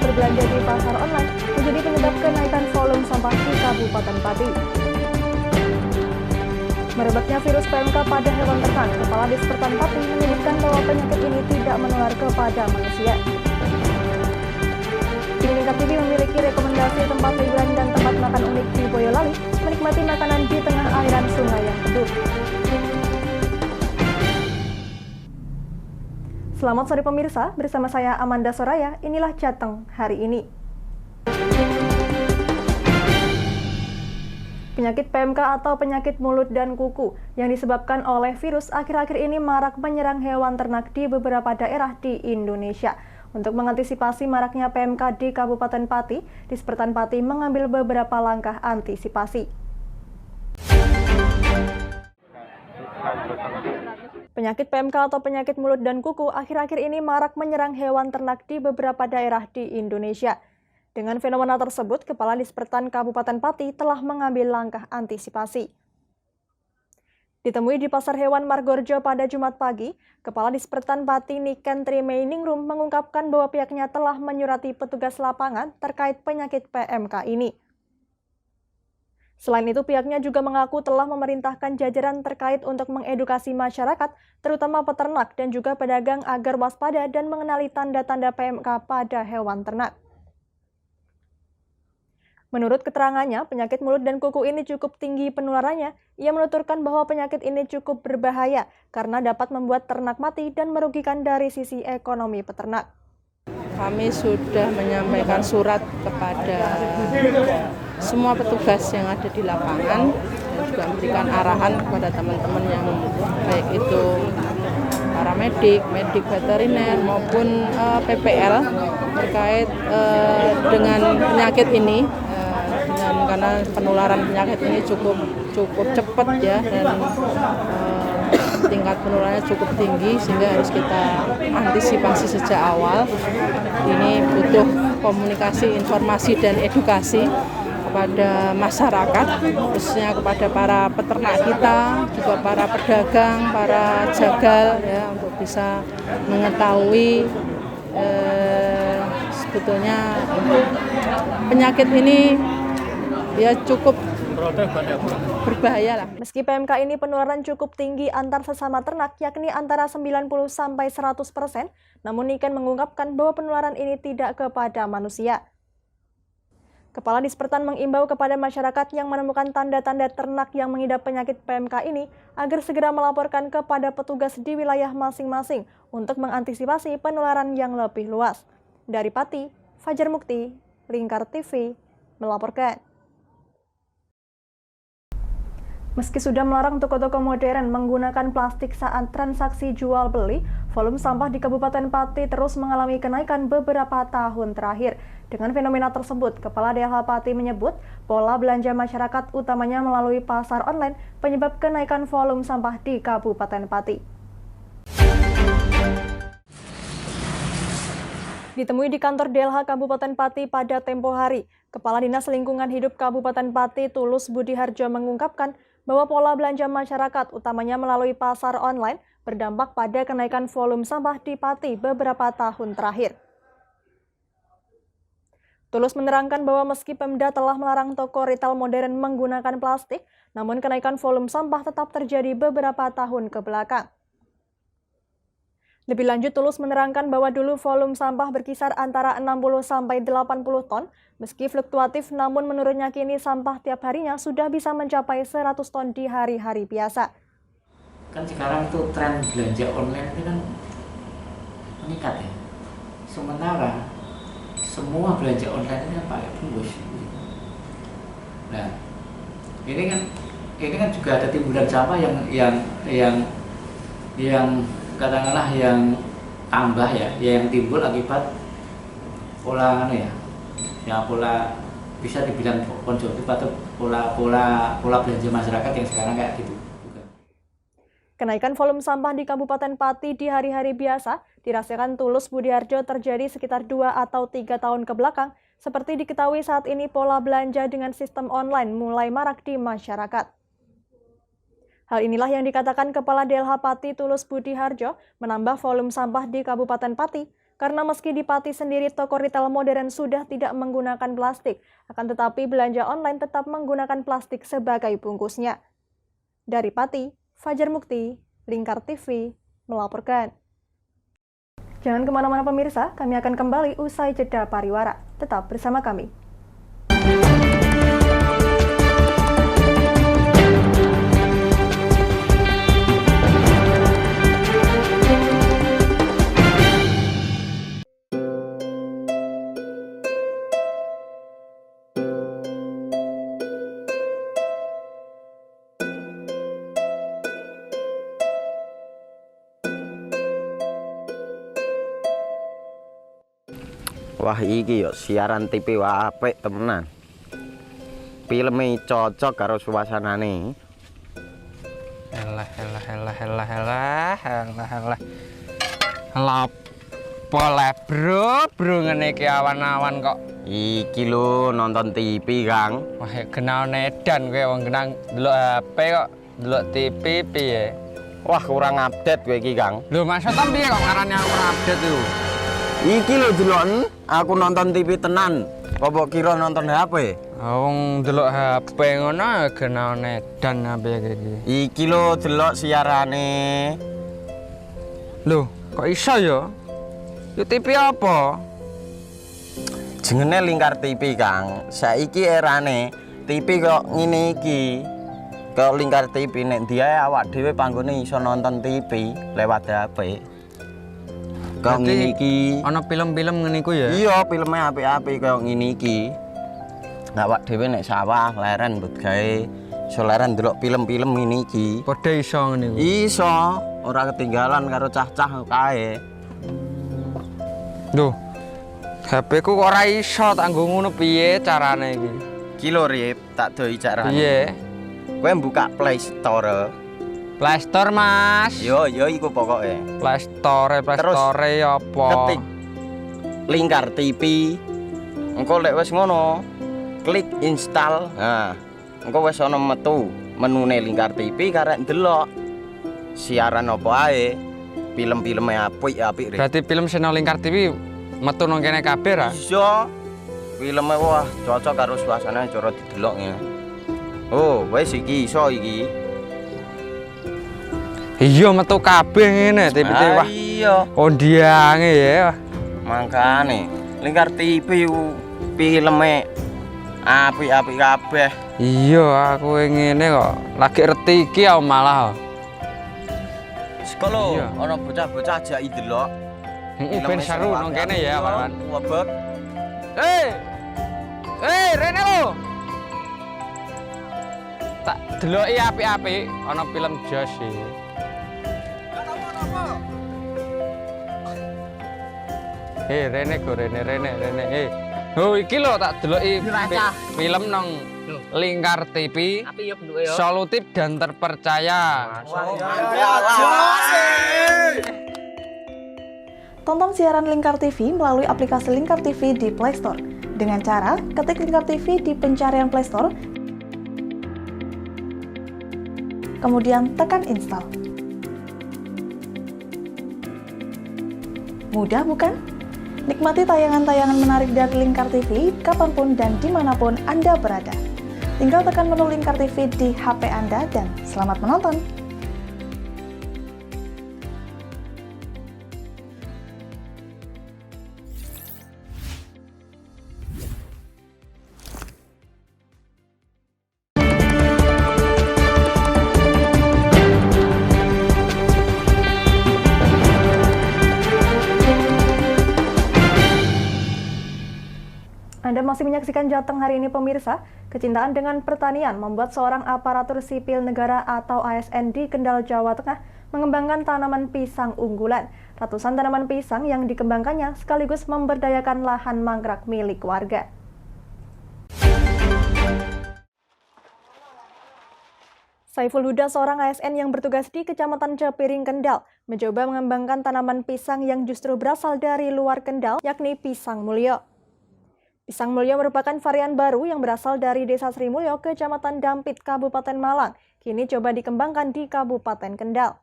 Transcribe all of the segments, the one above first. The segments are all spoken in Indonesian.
berbelanja di pasar online menjadi penyebab kenaikan volume sampah di Kabupaten Pati. Merebaknya virus PMK pada hewan ternak, Kepala Dispertan Pati menyebutkan bahwa penyakit ini tidak menular kepada manusia. Klinik TV memiliki rekomendasi tempat hiburan dan tempat makan unik di Boyolali, menikmati makanan di tengah aliran sungai yang teduh. Selamat sore pemirsa, bersama saya Amanda Soraya, inilah Jateng hari ini. Penyakit PMK atau penyakit mulut dan kuku yang disebabkan oleh virus akhir-akhir ini marak menyerang hewan ternak di beberapa daerah di Indonesia. Untuk mengantisipasi maraknya PMK di Kabupaten Pati, Dispertan Pati mengambil beberapa langkah antisipasi. Penyakit PMK atau penyakit mulut dan kuku akhir-akhir ini marak menyerang hewan ternak di beberapa daerah di Indonesia. Dengan fenomena tersebut, Kepala Dispertan Kabupaten Pati telah mengambil langkah antisipasi. Ditemui di Pasar Hewan Margorjo pada Jumat pagi, Kepala Dispertan Pati Niken Trimeiningrum mengungkapkan bahwa pihaknya telah menyurati petugas lapangan terkait penyakit PMK ini. Selain itu, pihaknya juga mengaku telah memerintahkan jajaran terkait untuk mengedukasi masyarakat, terutama peternak dan juga pedagang agar waspada dan mengenali tanda-tanda PMK pada hewan ternak. Menurut keterangannya, penyakit mulut dan kuku ini cukup tinggi penularannya. Ia menuturkan bahwa penyakit ini cukup berbahaya karena dapat membuat ternak mati dan merugikan dari sisi ekonomi peternak. Kami sudah menyampaikan surat kepada semua petugas yang ada di lapangan dan juga memberikan arahan kepada teman-teman yang baik itu paramedik, medik veteriner maupun PPL terkait dengan penyakit ini. Karena penularan penyakit ini cukup cepat ya, dan tingkat penularannya cukup tinggi sehingga harus kita antisipasi sejak awal. Ini butuh komunikasi, informasi dan edukasi kepada masyarakat, khususnya kepada para peternak kita, juga para pedagang, para jagal ya, untuk bisa mengetahui sebetulnya penyakit ini ya cukup berbahaya lah. Meski PMK ini penularan cukup tinggi antar sesama ternak, yakni antara 90–100%, namun Niken mengungkapkan bahwa penularan ini tidak kepada manusia. Kepala Dispertan mengimbau kepada masyarakat yang menemukan tanda-tanda ternak yang mengidap penyakit PMK ini agar segera melaporkan kepada petugas di wilayah masing-masing untuk mengantisipasi penularan yang lebih luas. Dari Pati, Fajar Mukti, Lingkar TV, melaporkan. Meski sudah melarang toko-toko modern menggunakan plastik saat transaksi jual-beli, volume sampah di Kabupaten Pati terus mengalami kenaikan beberapa tahun terakhir. Dengan fenomena tersebut, Kepala DLH Pati menyebut pola belanja masyarakat utamanya melalui pasar online penyebab kenaikan volume sampah di Kabupaten Pati. Ditemui di kantor DLH Kabupaten Pati pada tempo hari, Kepala Dinas Lingkungan Hidup Kabupaten Pati Tulus Budiharjo mengungkapkan bahwa pola belanja masyarakat utamanya melalui pasar online berdampak pada kenaikan volume sampah di Pati beberapa tahun terakhir. Tulus menerangkan bahwa meski Pemda telah melarang toko retail modern menggunakan plastik, namun kenaikan volume sampah tetap terjadi beberapa tahun ke belakang. Lebih lanjut, Tulus menerangkan bahwa dulu volume sampah berkisar antara 60–80 ton, meski fluktuatif, namun menurutnya kini sampah tiap harinya sudah bisa mencapai 100 ton di hari-hari biasa. Kan sekarang tuh tren belanja online itu kan meningkat ya. Sementara semua belanja online ini pakai bungkus. Nah, ini kan juga ada timbulan sampah yang katakanlah yang tambah ya, yang timbul akibat pola pola bisa dibilang konsumtif atau pola belanja masyarakat yang sekarang kayak gitu. Kenaikan volume sampah di Kabupaten Pati di hari-hari biasa dirasakan Tulus Budiharjo terjadi sekitar 2 atau 3 tahun ke belakang. Seperti diketahui saat ini pola belanja dengan sistem online mulai marak di masyarakat. Hal inilah yang dikatakan Kepala DLH Pati Tulus Budiharjo menambah volume sampah di Kabupaten Pati. Karena meski di Pati sendiri toko retail modern sudah tidak menggunakan plastik, akan tetapi belanja online tetap menggunakan plastik sebagai bungkusnya. Dari Pati, Fajar Mukti, Lingkar TV, melaporkan. Jangan kemana-mana pemirsa, kami akan kembali usai jeda pariwara. Tetap bersama kami. Wah iki yo siaran TV wah apik temenan. Filme cocok karo suasanane. Elah. Lapo le bro ngene iki awan-awan kok. Iki lho nonton TV, Kang. Wah genah edan kowe wong genang delok HP kok delok TV piye? Wah kurang update kowe iki, Kang. Lho maksudnya piye kok ngarane aku update itu? Iki lho delok aku nonton TV tenan. Apa kira nonton HP? Wong delok HP ngono genah edan apa iki. Iki lho delok siarane. Lho, kok iso ya? Yo TV apa? Jenenge Lingkar TV, Kang. Saiki erane TV kok ngene iki. Kok Lingkar TV nek dia awak dhewe panggone iso nonton TV lewat HP. Kok ngene iki. Ana film-film ngene iku ya? Iya, filme apik-apik kaya ngene iki. Awak dhewe nek sawah leren mbut gawe iso leren ndelok film-film ngene iki. Padha iso ngene iku. Iso, ora ketinggalan karo cah-cah kae. Duh. HP ku kok ora iso tak nggo ngono piye carane iki? Iki lho Rip, tak doi carane. Piye? Kowe buka Play Store. Play Store, Mas. Yo iku pokoke. Play Store apa? Ketik Lingkar TV. Engko lek wis ngono, klik install. Nah, engko wis ana metu menune Lingkar TV karek ndelok siaran apa ae. Film-filme apik-apik Rip. Berarti film channel Lingkar TV metu nang kene kabeh ra? Iso. Filme wah cocok karo suasana cara didelok ya. Oh, wis iki iso iki. Iya metu kabeh ngene TV wah. Iya. Kondiange ya. Mangkane Lingkar TV filme apik-apik kabeh. Iya aku ngene kok. Lagi reti iki aku malah. Sekolo Iya. ana bocah-bocah ajak delok. Heeh ben seru nang kene ya, Pak. Wabek. Rene lo. Tak deloki apik-apik ana film Jos iki. Rene go Rene. Oh iki lho tak deloki film nang Lingkar TV. Solutif dan terpercaya. Tonton siaran Lingkar TV melalui aplikasi Lingkar TV di Play Store. Dengan cara ketik Lingkar TV di pencarian Play Store, kemudian tekan install. Mudah bukan? Nikmati tayangan-tayangan menarik dari Lingkar TV kapanpun dan dimanapun Anda berada. Tinggal tekan menu Lingkar TV di HP Anda dan selamat menonton! Anda masih menyaksikan Jateng hari ini pemirsa. Kecintaan dengan pertanian membuat seorang aparatur sipil negara atau ASN di Kendal, Jawa Tengah mengembangkan tanaman pisang unggulan. Ratusan tanaman pisang yang dikembangkannya sekaligus memberdayakan lahan mangkrak milik warga. Saiful Huda, seorang ASN yang bertugas di Kecamatan Cepiring, Kendal, mencoba mengembangkan tanaman pisang yang justru berasal dari luar Kendal, yakni pisang mulyo. Pisang mulyo merupakan varian baru yang berasal dari Desa Sri Mulyo, Kecamatan Dampit, Kabupaten Malang. Kini coba dikembangkan di Kabupaten Kendal.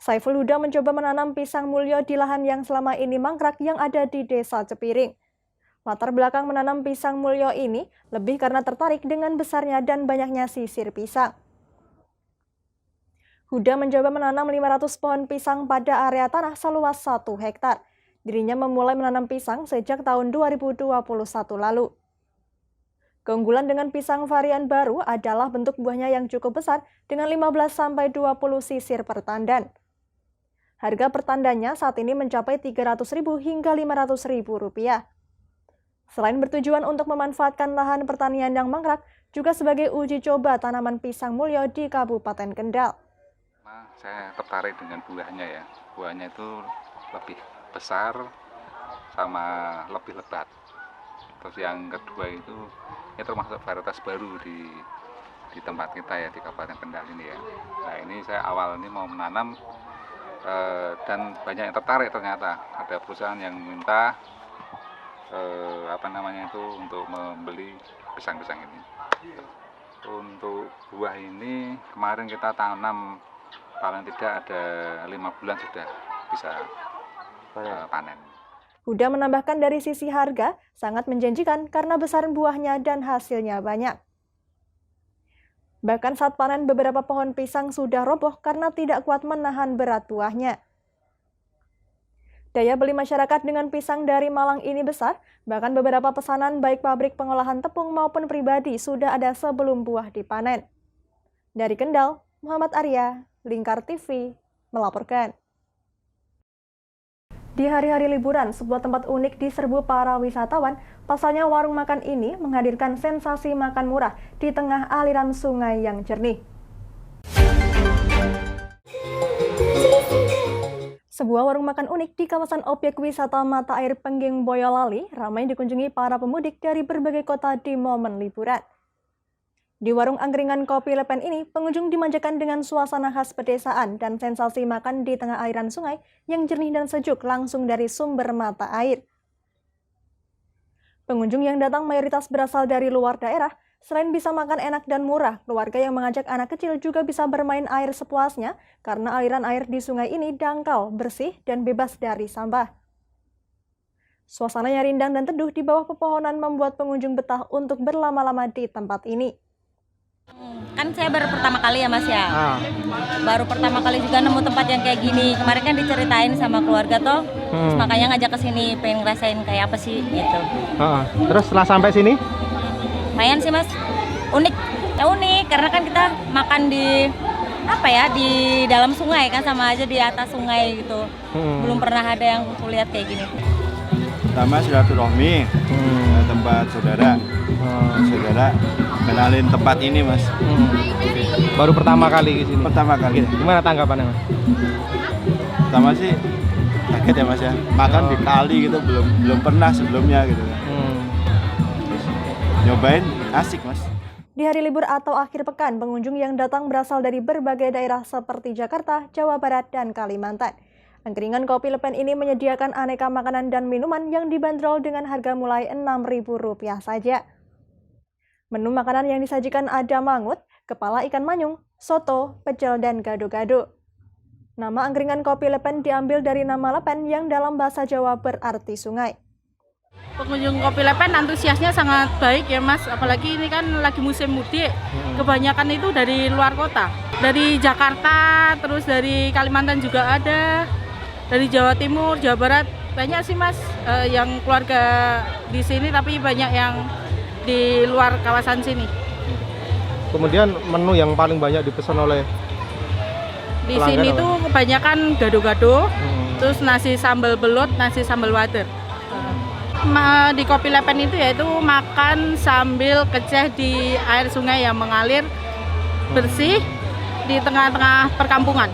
Saiful Huda mencoba menanam pisang mulyo di lahan yang selama ini mangkrak yang ada di Desa Cepiring. Latar belakang menanam pisang mulyo ini lebih karena tertarik dengan besarnya dan banyaknya sisir pisang. Huda mencoba menanam 500 pohon pisang pada area tanah seluas 1 hektar. Dirinya memulai menanam pisang sejak tahun 2021 lalu. Keunggulan dengan pisang varian baru adalah bentuk buahnya yang cukup besar dengan 15-20 sisir per tandan. Harga per tandannya saat ini mencapai Rp300.000 hingga Rp500.000. Selain bertujuan untuk memanfaatkan lahan pertanian yang mangkrak, juga sebagai uji coba tanaman pisang mulyo di Kabupaten Kendal. Saya tertarik dengan buahnya ya. Buahnya itu lebih besar sama lebih lebat. Terus yang kedua itu ini termasuk varietas baru di tempat kita ya, di Kabupaten Kendal ini ya. Nah ini saya awal ini mau menanam dan banyak yang tertarik ternyata. Ada perusahaan yang minta untuk membeli pisang-pisang ini. Untuk buah ini kemarin kita tanam paling tidak ada 5 bulan sudah bisa panen. Huda menambahkan dari sisi harga sangat menjanjikan karena besar buahnya dan hasilnya banyak. Bahkan saat panen beberapa pohon pisang sudah roboh karena tidak kuat menahan berat buahnya. Daya beli masyarakat dengan pisang dari Malang ini besar, bahkan beberapa pesanan baik pabrik pengolahan tepung maupun pribadi sudah ada sebelum buah dipanen. Dari Kendal, Muhammad Arya, Lingkar TV, melaporkan. Di hari-hari liburan, sebuah tempat unik diserbu para wisatawan. Pasalnya warung makan ini menghadirkan sensasi makan murah di tengah aliran sungai yang jernih. Sebuah warung makan unik di kawasan objek wisata mata air Pengging Boyolali ramai dikunjungi para pemudik dari berbagai kota di momen liburan. Di warung angkringan kopi Lepen ini, pengunjung dimanjakan dengan suasana khas pedesaan dan sensasi makan di tengah aliran sungai yang jernih dan sejuk langsung dari sumber mata air. Pengunjung yang datang mayoritas berasal dari luar daerah. Selain bisa makan enak dan murah, keluarga yang mengajak anak kecil juga bisa bermain air sepuasnya karena aliran air di sungai ini dangkal, bersih, dan bebas dari sampah. Suasananya rindang dan teduh di bawah pepohonan membuat pengunjung betah untuk berlama-lama di tempat ini. Kan saya baru pertama kali ya Mas ya. Baru pertama kali juga nemu tempat yang kayak gini. Kemarin kan diceritain sama keluarga toh. Terus makanya ngajak ke sini pengen ngerasain kayak apa sih gitu. Terus setelah sampai sini? Lumayan sih Mas. Unik. Ya unik karena kan kita makan di di dalam sungai kan sama aja di atas sungai gitu. Belum pernah ada yang kulihat kayak gini. Pertama silaturahmi tempat saudara. Saudara kenalin tempat ini Mas. Baru pertama kali ke sini? Pertama kali. Gimana tanggapannya Mas? Pertama sih kaget ya Mas ya. Makan di kali gitu belum pernah sebelumnya gitu. Terus nyobain asik Mas. Di hari libur atau akhir pekan, pengunjung yang datang berasal dari berbagai daerah seperti Jakarta, Jawa Barat, dan Kalimantan. Angkringan kopi Lepen ini menyediakan aneka makanan dan minuman yang dibanderol dengan harga mulai Rp6.000 saja. Menu makanan yang disajikan ada mangut, kepala ikan manyung, soto, pecel, dan gado-gado. Nama angkringan kopi Lepen diambil dari nama Lepen yang dalam bahasa Jawa berarti sungai. Pengunjung kopi Lepen antusiasnya sangat baik ya Mas, apalagi ini kan lagi musim mudik. Kebanyakan itu dari luar kota, dari Jakarta, terus dari Kalimantan juga ada, dari Jawa Timur, Jawa Barat, banyak sih Mas yang keluarga di sini tapi banyak yang di luar kawasan sini. Kemudian menu yang paling banyak dipesan oleh di sini tuh kebanyakan gado-gado, terus nasi sambal belut, nasi sambal wader. Di kopi Lepen itu yaitu makan sambil keceh di air sungai yang mengalir bersih di tengah-tengah perkampungan.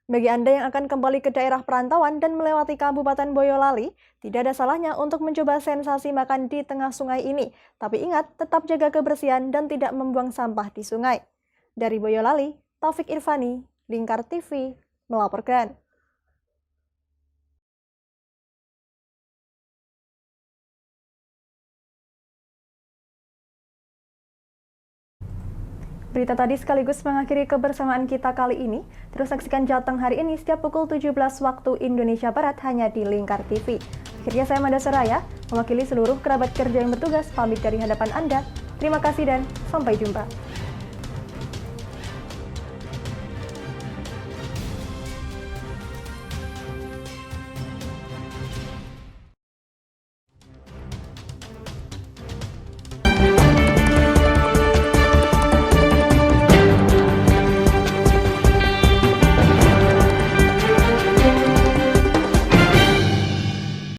Bagi Anda yang akan kembali ke daerah perantauan dan melewati Kabupaten Boyolali, tidak ada salahnya untuk mencoba sensasi makan di tengah sungai ini. Tapi ingat, tetap jaga kebersihan dan tidak membuang sampah di sungai. Dari Boyolali, Taufik Irvani, Lingkar TV, melaporkan. Berita tadi sekaligus mengakhiri kebersamaan kita kali ini. Terus saksikan Jateng hari ini setiap pukul 17 waktu Indonesia Barat hanya di Lingkar TV. Akhirnya saya Manda Soraya, mewakili seluruh kerabat kerja yang bertugas, pamit dari hadapan Anda. Terima kasih dan sampai jumpa.